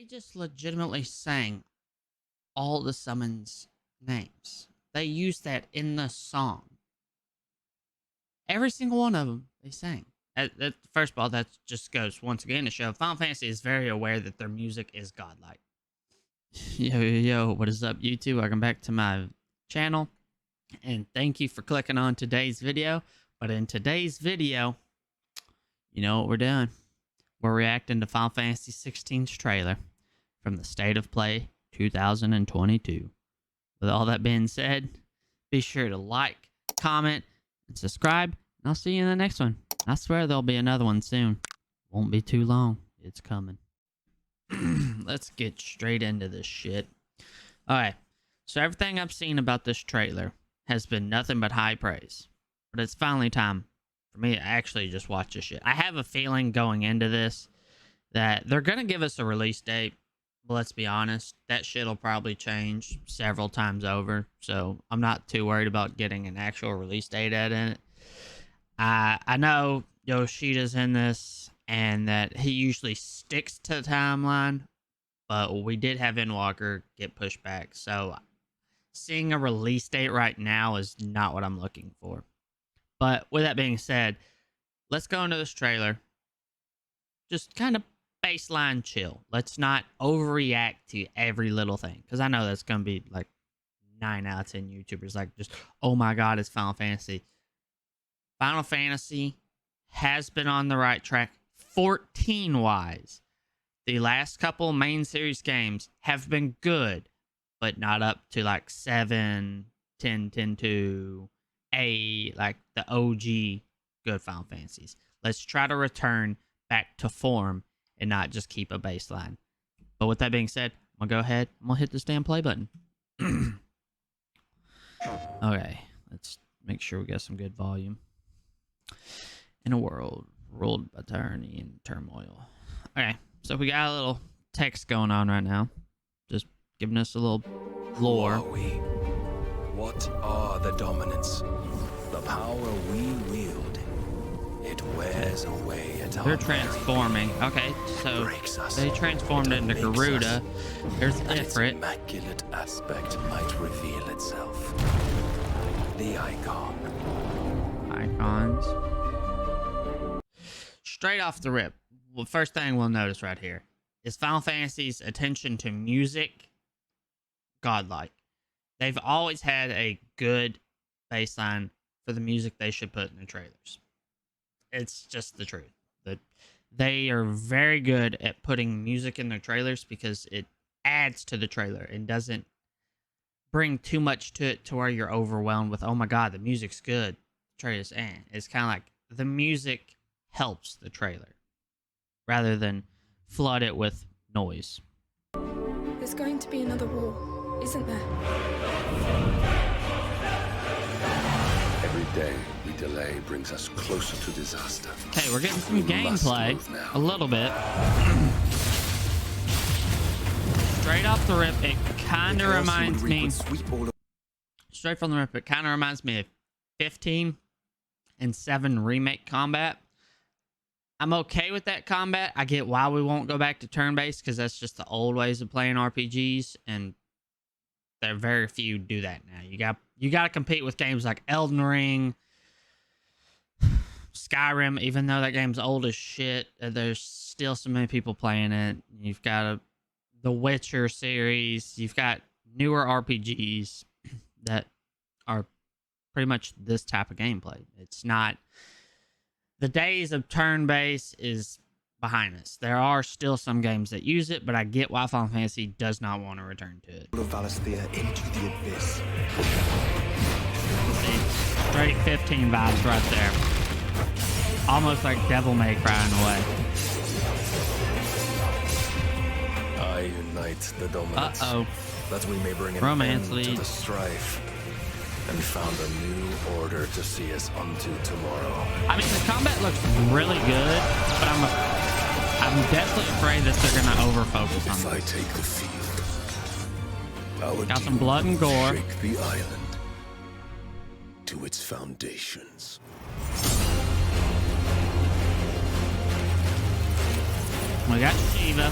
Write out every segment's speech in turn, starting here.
just legitimately sang all the summons names. They used that in the song. Every single one of them, they sang. First of all, that just goes once again to show Final Fantasy is very aware that their music is godlike. Yo, what is up, YouTube? Welcome back to my channel, and thank you for clicking on today's video. But in today's video, you know what we're doing? We're reacting to Final Fantasy XVI's trailer from the State of Play 2022. With all that being said, be sure to like, comment, and subscribe, and I'll see you in the next one. I swear there'll be another one soon. Won't be too long. It's coming. Let's get straight into this shit. Alright, so everything I've seen about this trailer has been nothing but high praise. But it's finally time for me to actually just watch this shit. I have a feeling going into this that they're going to give us a release date. But let's be honest, that shit will probably change several times over. So I'm not too worried about getting an actual release date in it. I know Yoshida's in this and that he usually sticks to the timeline, but we did have Endwalker get pushed back. So seeing a release date right now is not what I'm looking for. But with that being said, let's go into this trailer. Just kind of baseline chill. Let's not overreact to every little thing, because I know that's going to be like 9 out of 10 YouTubers like just, oh my god, it's Final Fantasy. Final Fantasy has been on the right track 14-wise. The last couple main series games have been good, but not up to like 7, 10, 10-2, 8, like the OG good Final Fantasies. Let's try to return back to form and not just keep a baseline. But with that being said, I'm going to go ahead. I'm going to hit this damn play button. Okay, let's make sure we got some good volume. In a world ruled by tyranny and turmoil. Okay, so we got a little text going on right now. Just giving us a little lore. Who are we? What are the dominants? The power we wield. It wears away at our They're transforming. Okay, so they transformed into Garuda. There's and its Ifrit. immaculate aspect might reveal itself. The icon. Icons. Straight off the rip, well, first thing we'll notice right here is Final Fantasy's attention to music godlike. They've always had a good baseline for the music they should put in the trailers. It's just the truth. That they are very good at putting music in their trailers because it adds to the trailer and doesn't bring too much to it to where you're overwhelmed with, oh my god, the music's good. The trailer's It's kind of like the music helps the trailer rather than flood it with noise. There's going to be another war, isn't there? Every day we delay brings us closer to disaster. Okay, we're getting some gameplay. A little bit. Straight off the rip, it kind of reminds me... Straight from the rip, it kind of reminds me of 15 and 7 remake combat. I'm okay with that combat. I get why we won't go back to turn-based, because that's just the old ways of playing RPGs, and there are very few do that now. You got to compete with games like Elden Ring, Skyrim, even though that game's old as shit. There's still so many people playing it. You've got the Witcher series. You've got newer RPGs that are pretty much this type of gameplay. It's not... The days of turn-based is behind us. There are still some games that use it, but I get why Final Fantasy does not want to return to it. Of Valisthea into the abyss. See, straight 15 vibes right there. Almost like Devil May Cry in a way. I unite the dominants. Uh-oh. That we may bring an Romance end lead. to the strife. And found a new order to see us unto tomorrow. I mean, the combat looks really good, but I'm definitely afraid that they're going to over-focus on If I this. take the field, our Got some demons blood and gore. shake the island to its foundations. We got Shiva.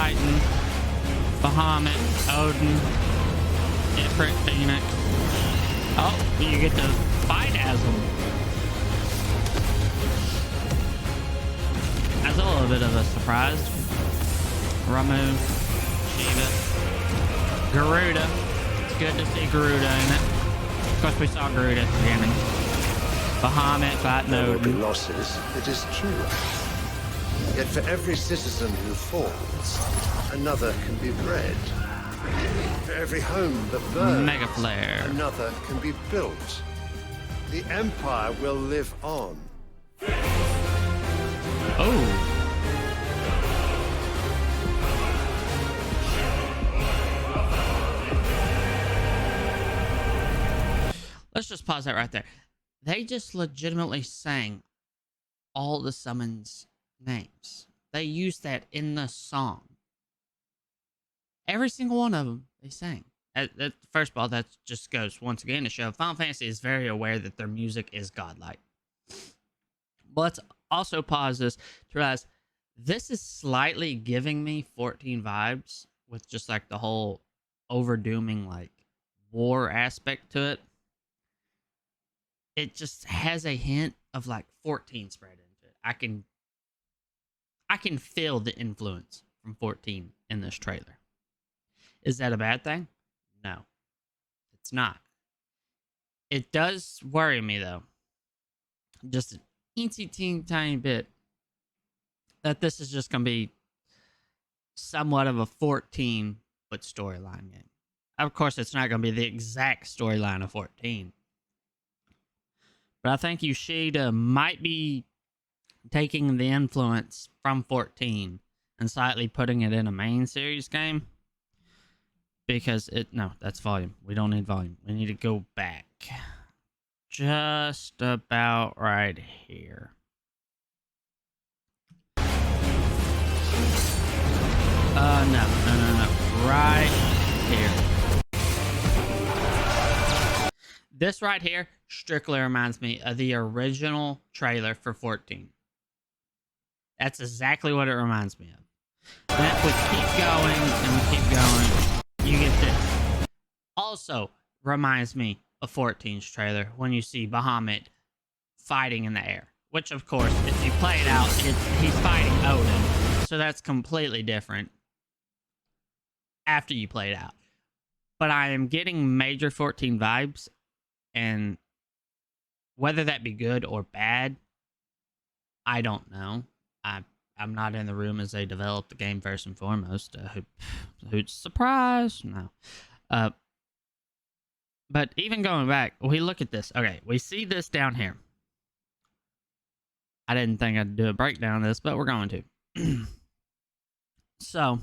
Titan, Bahamut, Odin, Ifrit, Phoenix. Oh, you get to fight as them. That's a little bit of a surprise. Ramu, Shiva, Garuda. It's good to see Garuda in it. Of course, we saw Garuda at the beginning. Bahamut, fighting There will be Odin. losses, it is true. Yet for every citizen who falls, another can be bred. For every home that burns, Mega Flare. another can be built. The Empire will live on. Oh. Let's just pause that right there. They just legitimately sang all the summons names. They used that in the song. Every single one of them, they sang. First of all, that just goes once again to show Final Fantasy is very aware that their music is godlike. But let's also pause this to realize this is slightly giving me 14 vibes with just like the whole overdooming like war aspect to it. It just has a hint of like 14 spread into it. I can feel the influence from 14 in this trailer. Is that a bad thing? No, it's not. It does worry me though, just an teeny tiny bit, that this is just gonna be somewhat of a 14-foot storyline game. Of course, it's not gonna be the exact storyline of 14. But I think Yoshida might be taking the influence from 14 and slightly putting it in a main series game. Because no, that's volume. We don't need volume. We need to go back. Just about right here. No. Right here. This right here strictly reminds me of the original trailer for 14. That's exactly what it reminds me of. Then if we keep going and we keep going, you get this. Also reminds me of 14's trailer when you see Bahamut fighting in the air. Which, of course, if you play it out, he's fighting Odin. So that's completely different after you play it out. But I am getting major 14 vibes. And whether that be good or bad, I don't know. I'm not in the room as they develop the game first and foremost. Who's surprised? No. But even going back, we look at this. Okay, we see this down here. I didn't think I'd do a breakdown of this, but we're going to. So,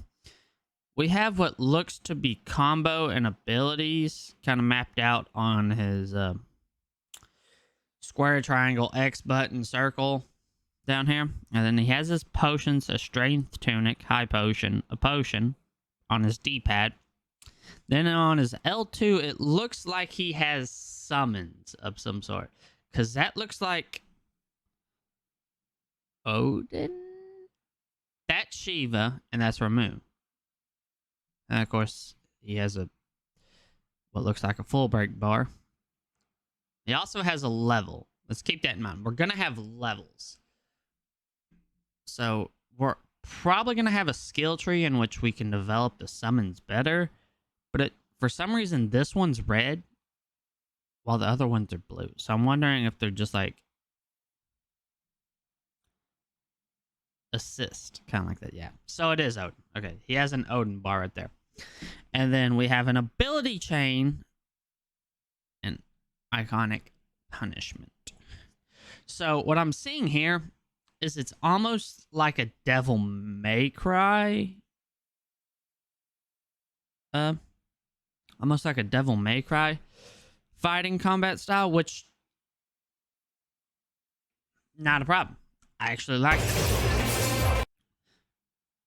we have what looks to be combo and abilities kind of mapped out on his square, triangle, X button, circle down here. And then he has his potions, a strength tunic, high potion, a potion on his D-pad. Then on his L2, it looks like he has summons of some sort. Because that looks like Odin? That's Shiva, and that's Ramu. And of course, he has what looks like a full break bar. He also has a level. Let's keep that in mind. We're going to have levels. So, we're probably going to have a skill tree in which we can develop the summons better. But for some reason, this one's red, while the other ones are blue. So, I'm wondering if they're just like assist, kind of like that. Yeah. So, it is Odin. Okay, he has an Odin bar right there. And then we have an ability chain and iconic punishment. So what I'm seeing here is it's almost like a Devil May Cry. Almost like a Devil May Cry fighting combat style, which not a problem. I actually like it.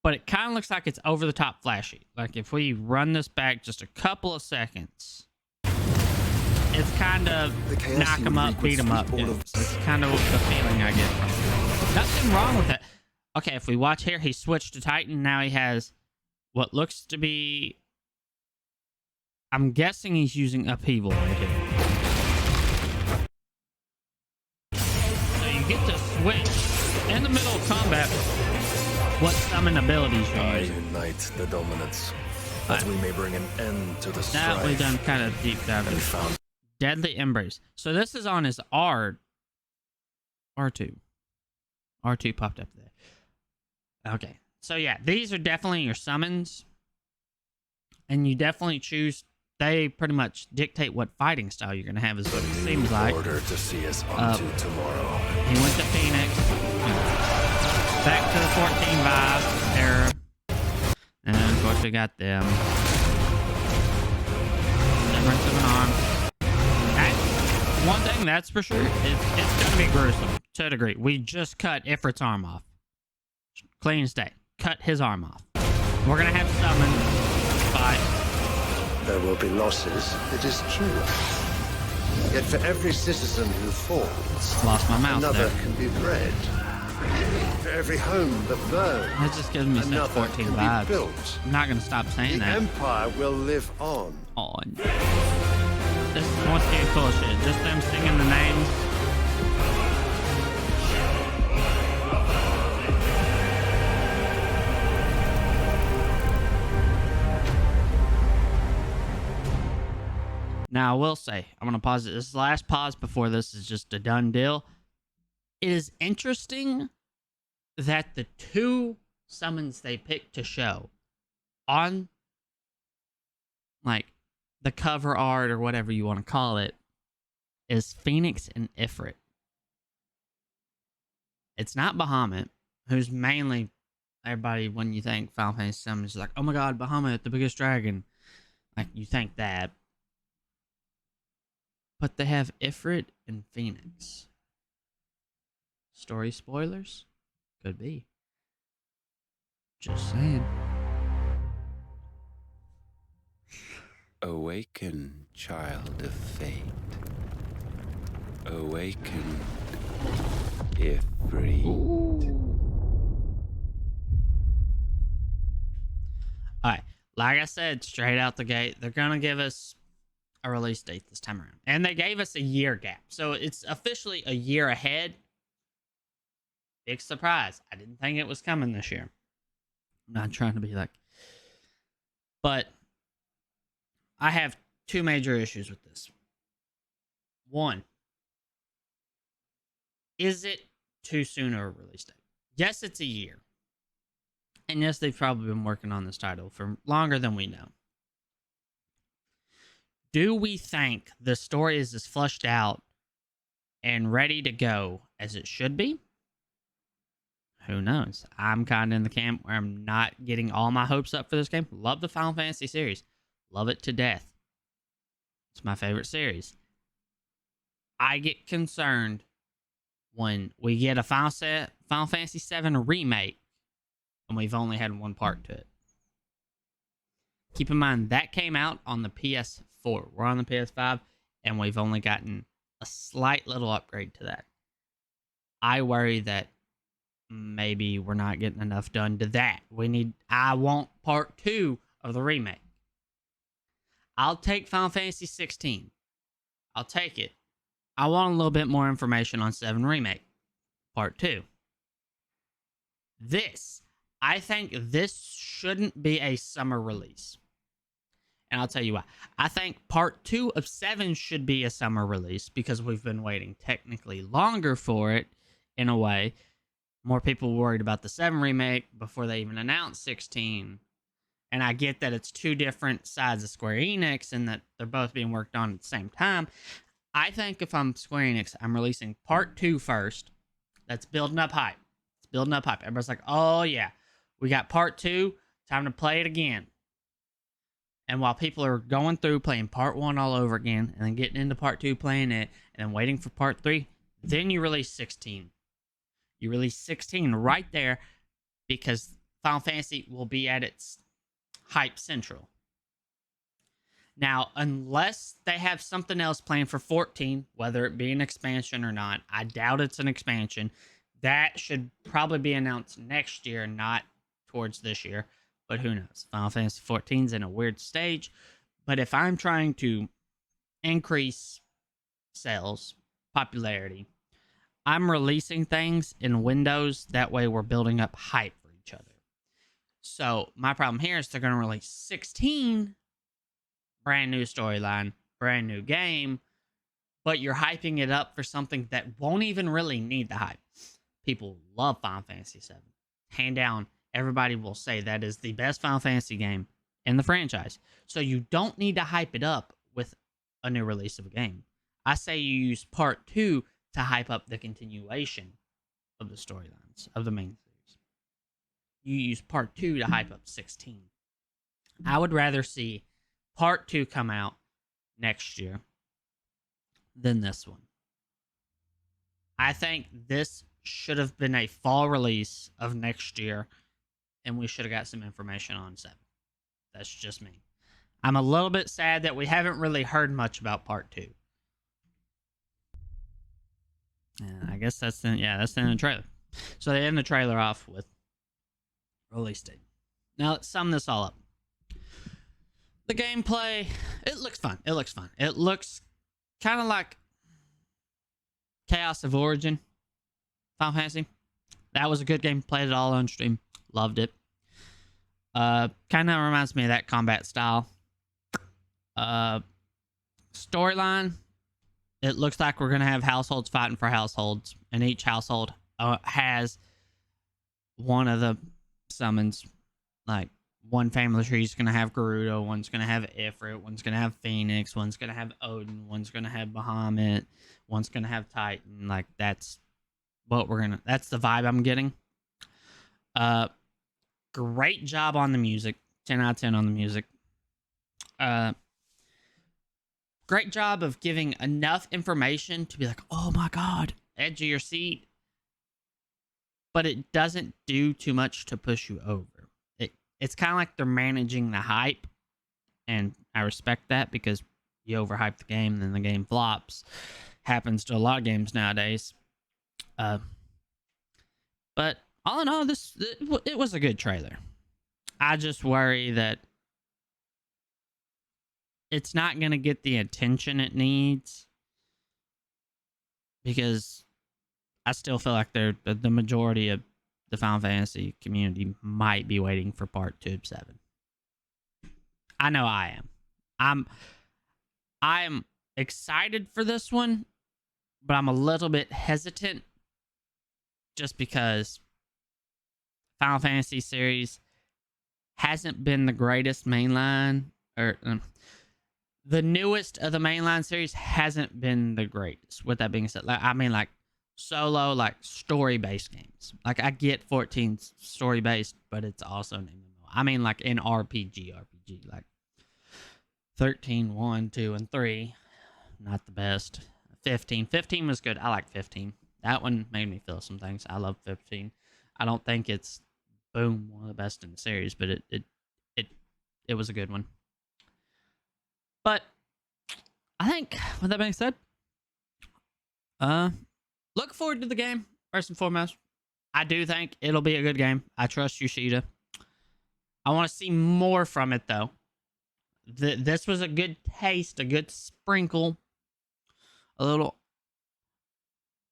But it kind of looks like it's over the top flashy. Like if we run this back just a couple of seconds, it's kind of knock them up, beat them up. It's kind of the feeling I get from it. Nothing wrong with it. Okay, if we watch here, he switched to Titan. Now he has what looks to be... I'm guessing he's using upheaval right here. So you get to switch in the middle of combat what summon abilities you're using. Unite the dominance, that we may bring an end to the strife. That we done kind of deep dive and into. found Deadly Embrace. So this is on his R2. R2 popped up there. Okay. So yeah, these are definitely your summons. And you definitely choose... They pretty much dictate what fighting style you're going to have, is what it seems like. order to see us on to tomorrow. He went to Phoenix. Back to the 14 vibe era. And of course we got them. Difference of an arm. One thing that's for sure, it's going to be gruesome to a degree. We just cut Ifrit's arm off. Clean state. Cut his arm off. We're going to have summon fight. There will be losses, it is true. Yet for every citizen who falls, Lost my mouth another there. can be bred. For every home that burns, That just gives me such another 14 can vibes. be built. I'm not going to stop saying The that. empire will live on. This is once again cool shit. Just them singing the names. Now, I will say, I'm going to pause it. This is the last pause before this is just a done deal. It is interesting that the two summons they picked to show on, like, the cover art or whatever you want to call it is Phoenix and Ifrit. It's not Bahamut, who's mainly everybody, when you think Final Fantasy VII, is like, oh my god, Bahamut, the biggest dragon. Like, you think that. But they have Ifrit and Phoenix. Story spoilers? Could be. Just saying. Awaken, child of fate. Awaken, Ifrit. Alright, like I said, straight out the gate, they're gonna give us a release date this time around. And they gave us a year gap. So it's officially a year ahead. Big surprise. I didn't think it was coming this year. I'm not trying to be like... But I have two major issues with this. One, is it too soon of a release date? Yes, it's a year. And yes, they've probably been working on this title for longer than we know. Do we think the story is as flushed out and ready to go as it should be? Who knows? I'm kind of in the camp where I'm not getting all my hopes up for this game. Love the Final Fantasy series. Love it to death. It's my favorite series. I get concerned when we get a Final Fantasy VII remake and we've only had one part to it. Keep in mind, that came out on the PS4. We're on the PS5, and we've only gotten a slight little upgrade to that. I worry that maybe we're not getting enough done to that. I want part 2 of the remake. I'll take Final Fantasy XVI. I'll take it. I want a little bit more information on 7 Remake, part 2. I think this shouldn't be a summer release. And I'll tell you why. I think part 2 of 7 should be a summer release because we've been waiting technically longer for it, in a way. More people were worried about the 7 remake before they even announced 16. And I get that it's two different sides of Square Enix and that they're both being worked on at the same time. I think if I'm Square Enix, I'm releasing part 2 first. That's building up hype. It's building up hype. Everybody's like, oh yeah, we got part 2. Time to play it again. And while people are going through playing part 1 all over again, and then getting into part 2 playing it, and then waiting for part 3, then you release 16. You release 16 right there because Final Fantasy will be at its hype central. Now, unless they have something else planned for 14, whether it be an expansion or not, I doubt it's an expansion. That should probably be announced next year, not towards this year. but who knows? Final Fantasy XIV is in a weird stage. But if I'm trying to increase sales, popularity, I'm releasing things in windows. That way we're building up hype for each other. So my problem here is they're going to release 16 brand new storyline, brand new game, but you're hyping it up for something that won't even really need the hype. People love Final Fantasy VII. Hand down, everybody will say that is the best Final Fantasy game in the franchise. So you don't need to hype it up with a new release of a game. I say you use part 2 to hype up the continuation of the storylines of the main series. You use part 2 to hype up 16. I would rather see part 2 come out next year than this one. I think this should have been a fall release of next year, and we should have got some information on 7. That's just me. I'm a little bit sad that we haven't really heard much about part 2. And I guess that's the end of the trailer. So they end the trailer off with release date. Now let's sum this all up. The gameplay, it looks fun. It looks kind of like Chaos of Origin, Final Fantasy. That was a good game. Played it all on stream. Loved it. Kind of reminds me of that combat style. Storyline, it looks like we're going to have households fighting for households, and each household has one of the summons. Like, one family tree is going to have Gerudo, one's going to have Ifrit, one's going to have Phoenix, one's going to have Odin, one's going to have Bahamut, one's going to have Titan. Like, that's what that's the vibe I'm getting. Great job on the music. 10 out of 10 on the music. Great job of giving enough information to be like, oh my god, edge of your seat. But it doesn't do too much to push you over. It's kind of like they're managing the hype, and I respect that because you overhype the game and then the game flops. Happens to a lot of games nowadays. But all in all, it was a good trailer. I just worry that it's not going to get the attention it needs, because I still feel like the majority of the Final Fantasy community might be waiting for part 2 of 7. I know I am. I'm excited for this one, but I'm a little bit hesitant just because Final Fantasy series hasn't been the greatest mainline, or the newest of the mainline series hasn't been the greatest. With that being said, like solo, like story-based games. Like, I get 14's story-based, but it's also an MMO. I mean, like in RPG, like 13, 1, 2, and 3, not the best. 15 was good. I like 15. That one made me feel some things. I love 15. I don't think it's one of the best in the series, but it was a good one. But I think, with that being said, look forward to the game, first and foremost. I do think it'll be a good game. I trust Yoshida. I want to see more from it, though. This was a good taste, a good sprinkle. A little,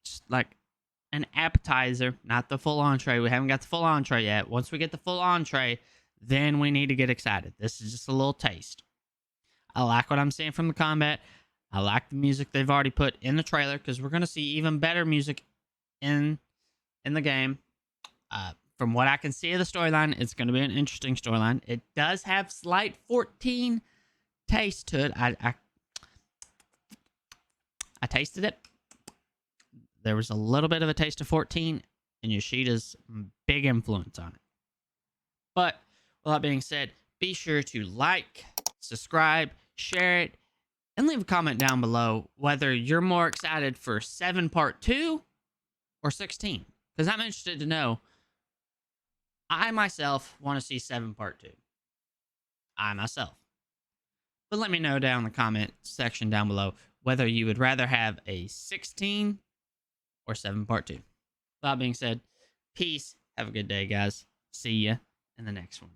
just like an appetizer, not the full entree. We haven't got the full entree yet. Once we get the full entree, then we need to get excited. This is just a little taste. I like what I'm seeing from the combat. I like the music they've already put in the trailer, because we're going to see even better music in the game. From what I can see of the storyline, it's going to be an interesting storyline. It does have slight 14 taste to it. I tasted it. There was a little bit of a taste of 14, and Yoshida's big influence on it. But with that being said, be sure to like, subscribe, share it, and leave a comment down below whether you're more excited for 7 Part 2 or 16. Because I'm interested to know. I myself want to see 7 Part 2. I myself. But let me know down in the comment section down below whether you would rather have a 16 or 7 Part 2. That being said, peace. Have a good day, guys. See ya in the next one.